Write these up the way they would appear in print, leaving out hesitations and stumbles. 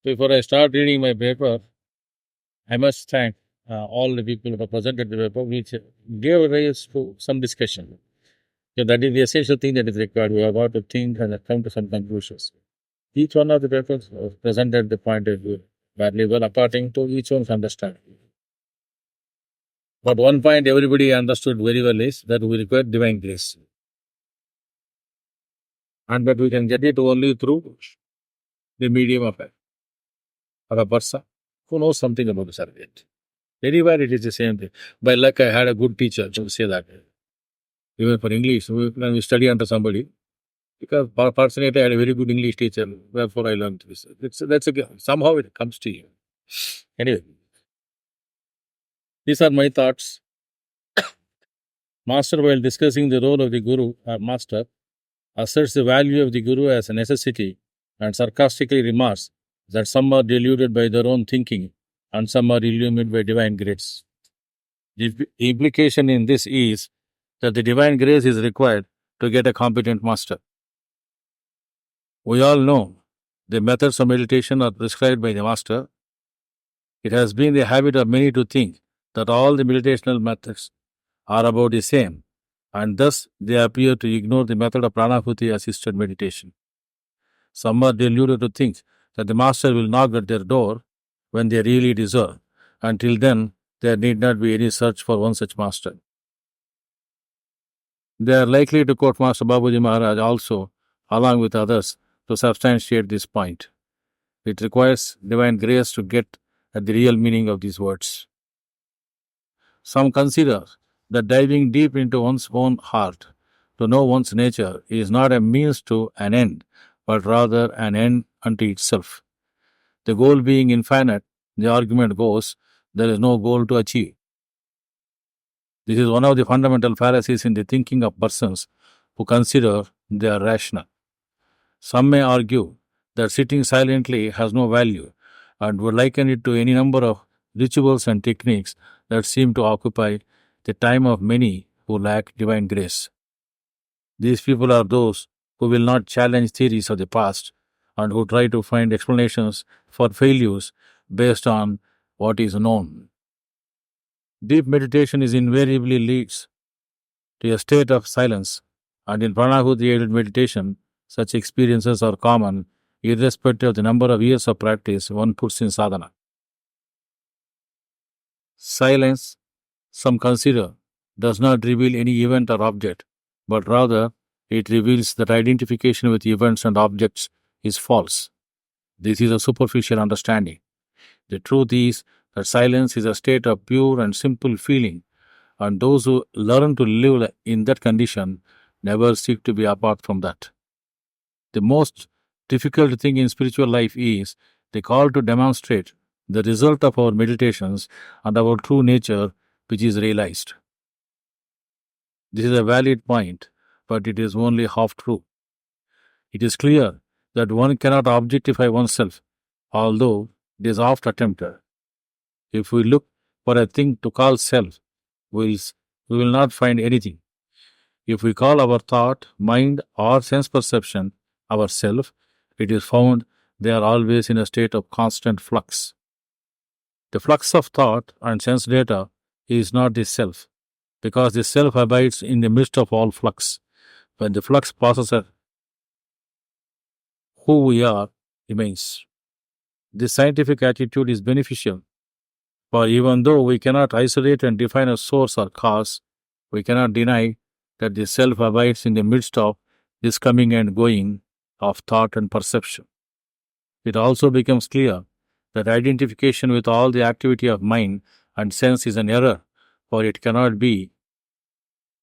Before I start reading my paper, I must thank all the people who have presented the paper, which gave rise to some discussion. So that is the essential thing that is required. We have got to think and come to some conclusions. Each one of the papers presented the point of view very well according to each one's understanding. But one point everybody understood very well is that we require divine grace. And that we can get it only through the medium of a person who knows something about the subject. Anywhere it is the same thing. By luck, I had a good teacher to say that. Even for English, when we study under somebody, because fortunately I had a very good English teacher, therefore I learned this. Somehow it comes to you. Anyway, these are my thoughts. Master, while discussing the role of the Guru or Master, asserts the value of the Guru as a necessity and sarcastically remarks that some are deluded by their own thinking and some are illumined by divine grace. The implication in this is that the divine grace is required to get a competent master. We all know the methods of meditation are prescribed by the master. It has been the habit of many to think that all the meditational methods are about the same, and thus they appear to ignore the method of Pranahuti assisted meditation. Some are deluded to think that the master will knock at their door when they really deserve. Until then, there need not be any search for one such master. They are likely to quote Master Babuji Maharaj also, along with others, to substantiate this point. It requires divine grace to get at the real meaning of these words. Some consider that diving deep into one's own heart to know one's nature is not a means to an end, but rather an end unto itself. The goal being infinite, the argument goes, there is no goal to achieve. This is one of the fundamental fallacies in the thinking of persons who consider they are rational. Some may argue that sitting silently has no value and would liken it to any number of rituals and techniques that seem to occupy the time of many who lack divine grace. These people are those who will not challenge theories of the past and who try to find explanations for failures based on what is known. Deep meditation is invariably leads to a state of silence, and in Pranahuti meditation, such experiences are common irrespective of the number of years of practice one puts in sadhana. Silence, some consider, does not reveal any event or object, but rather it reveals that identification with events and objects is false. This is a superficial understanding. The truth is that silence is a state of pure and simple feeling, and those who learn to live in that condition never seek to be apart from that. The most difficult thing in spiritual life is the call to demonstrate the result of our meditations and our true nature, which is realized. This is a valid point, but it is only half true. It is clear that one cannot objectify oneself, although it is oft attempted. If we look for a thing to call self, we will not find anything. If we call our thought, mind, or sense perception our self, it is found they are always in a state of constant flux. The flux of thought and sense data is not the self, because the self abides in the midst of all flux. When the flux passes, who we are remains. This scientific attitude is beneficial, for even though we cannot isolate and define a source or cause, we cannot deny that the self abides in the midst of this coming and going of thought and perception. It also becomes clear that identification with all the activity of mind and sense is an error, for it cannot be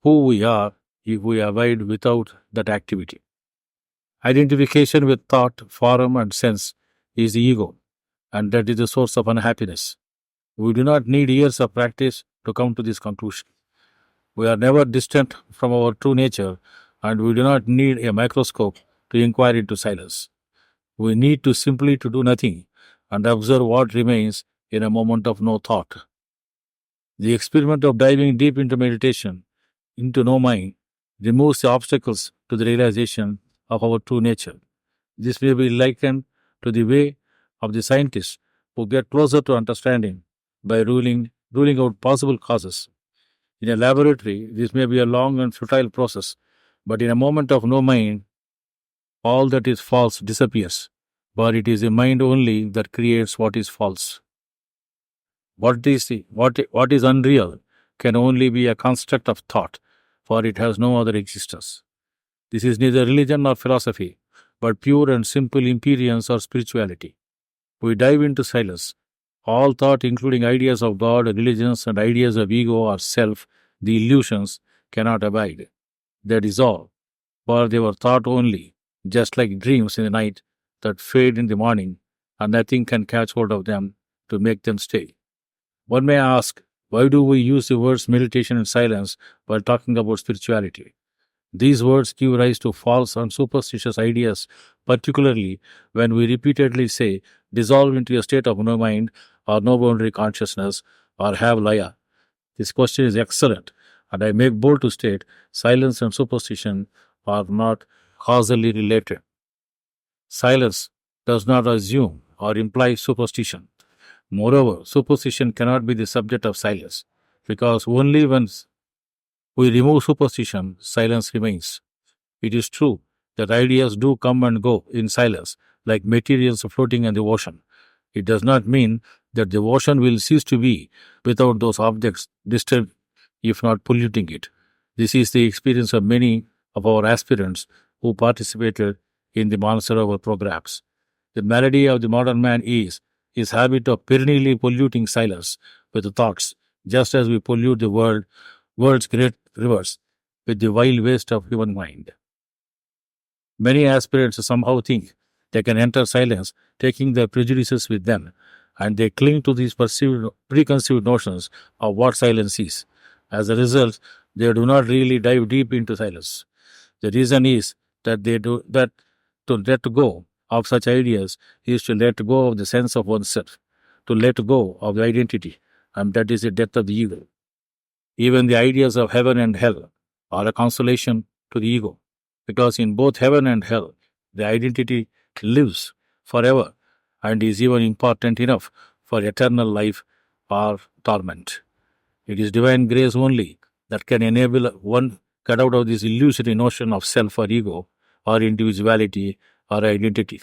who we are if we abide without that activity. Identification with thought, form, and sense is the ego, and that is the source of unhappiness. We do not need years of practice to come to this conclusion. We are never distant from our true nature, and we do not need a microscope to inquire into silence. We need to simply to do nothing and observe what remains in a moment of no thought. The experiment of diving deep into meditation, into no mind, removes the obstacles to the realization of our true nature. This may be likened to the way of the scientists who get closer to understanding by ruling out possible causes. In a laboratory, this may be a long and futile process, but in a moment of no mind, all that is false disappears. But it is the mind only that creates what is false. What is unreal can only be a construct of thought, for it has no other existence. This is neither religion nor philosophy, but pure and simple imperience or spirituality. We dive into silence. All thought, including ideas of God, religions, and ideas of ego or self, the illusions, cannot abide. They dissolve, for they were thought only, just like dreams in the night that fade in the morning, and nothing can catch hold of them to make them stay. One may ask, why do we use the words meditation and silence while talking about spirituality? These words give rise to false and superstitious ideas, particularly when we repeatedly say, dissolve into a state of no mind or no boundary consciousness or have laya. This question is excellent, and I make bold to state silence and superstition are not causally related. Silence does not assume or imply superstition. Moreover, superstition cannot be the subject of silence, because only when we remove superstition, silence remains. It is true that ideas do come and go in silence, like materials floating in the ocean. It does not mean that the ocean will cease to be without those objects disturbing, if not polluting it. This is the experience of many of our aspirants who participated in the Manasarova programs. The malady of the modern man is his habit of perennially polluting silence with thoughts, just as we pollute the world's great rivers with the vile waste of human mind. Many aspirants somehow think they can enter silence, taking their prejudices with them, and they cling to these preconceived notions of what silence is. As a result, they do not really dive deep into silence. The reason is that to let go of such ideas is to let go of the sense of oneself, to let go of the identity, and that is the death of the ego. Even the ideas of heaven and hell are a consolation to the ego, because in both heaven and hell, the identity lives forever and is even important enough for eternal life or torment. It is divine grace only that can enable one get out of this illusory notion of self or ego or individuality or identity.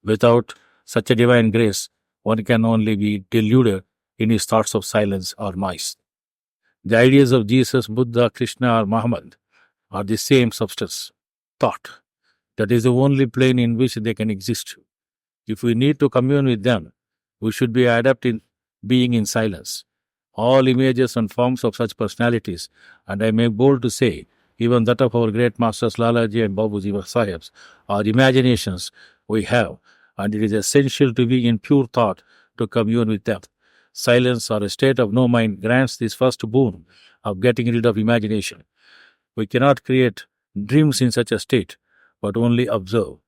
Without such a divine grace, one can only be deluded in his thoughts of silence or noise. The ideas of Jesus, Buddha, Krishna, or Muhammad are the same substance, thought. That is the only plane in which they can exist. If we need to commune with them, we should be adept in being in silence. All images and forms of such personalities, and I make bold to say, even that of our great masters Lalaji and Babuji Sahibs, are imaginations we have, and it is essential to be in pure thought to commune with them. Silence or a state of no mind grants this first boon of getting rid of imagination. We cannot create dreams in such a state, but only observe.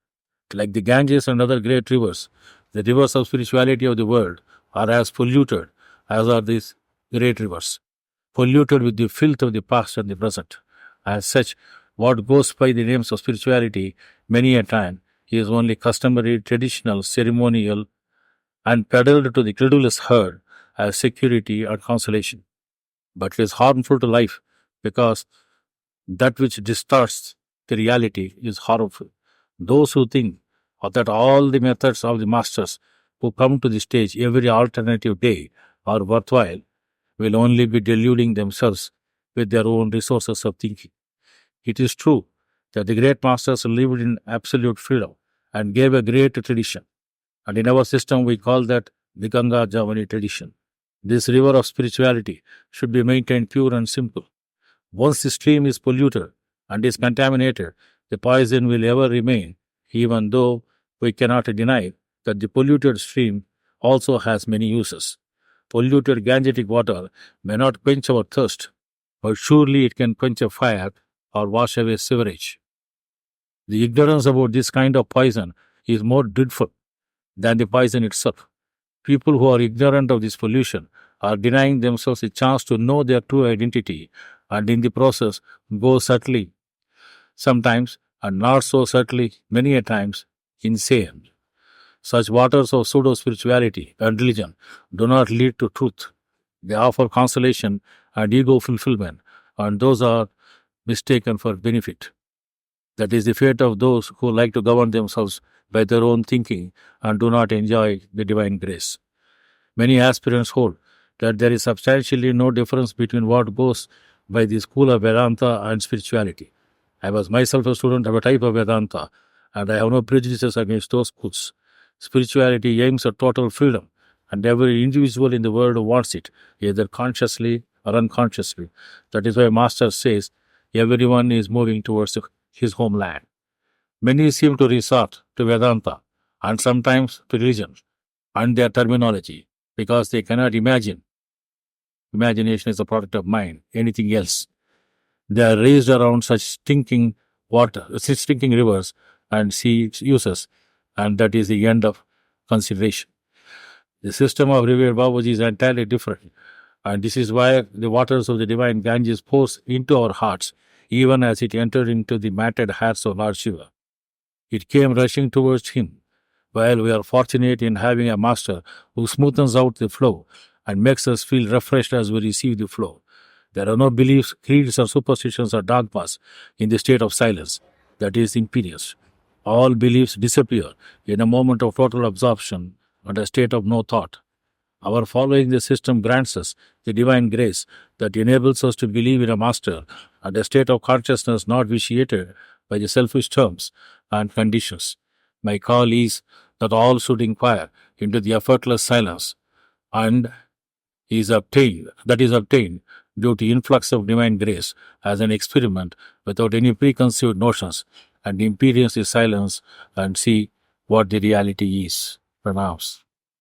Like the Ganges and other great rivers, the rivers of spirituality of the world are as polluted as are these great rivers, polluted with the filth of the past and the present. As such, what goes by the names of spirituality many a time is only customary, traditional, ceremonial, and peddled to the credulous herd as security or consolation. But it is harmful to life because that which distorts the reality is harmful. Those who think that all the methods of the masters who come to the stage every alternative day are worthwhile will only be deluding themselves with their own resources of thinking. It is true that the great masters lived in absolute freedom and gave a great tradition, and in our system we call that the Ganga Jamuni tradition. This river of spirituality should be maintained pure and simple. Once the stream is polluted and is contaminated, the poison will ever remain, even though we cannot deny that the polluted stream also has many uses. Polluted Gangetic water may not quench our thirst, but surely it can quench a fire or wash away sewerage. The ignorance about this kind of poison is more dreadful than the poison itself. People who are ignorant of this pollution are denying themselves a chance to know their true identity, and in the process go subtly, sometimes, and not so subtly, many a times, insane. Such waters of pseudo-spirituality and religion do not lead to truth. They offer consolation and ego fulfillment, and those are mistaken for benefit. That is the fate of those who like to govern themselves by their own thinking and do not enjoy the divine grace. Many aspirants hold that there is substantially no difference between what goes by the school of Vedanta and spirituality. I was myself a student of a type of Vedanta, and I have no prejudices against those schools. Spirituality aims at total freedom, and every individual in the world wants it, either consciously or unconsciously. That is why Master says everyone is moving towards his homeland. Many seem to resort to Vedanta and sometimes to religion and their terminology because they cannot imagine. Imagination is a product of mind, anything else. They are raised around such stinking rivers and sea uses, and that is the end of consideration. The system of revered Babuji is entirely different, and this is why the waters of the divine Ganges pours into our hearts, even as it entered into the matted hairs of Lord Shiva. It came rushing towards him, while we are fortunate in having a master who smoothens out the flow and makes us feel refreshed as we receive the flow. There are no beliefs, creeds, or superstitions or dogmas in the state of silence. That is imperious. All beliefs disappear in a moment of total absorption and a state of no thought. Our following the system grants us the divine grace that enables us to believe in a master and a state of consciousness not vitiated by the selfish terms and conditions. My call is that all should inquire into the effortless silence and is obtained due to influx of divine grace as an experiment without any preconceived notions, and experience the silence and see what the reality is. Pranams.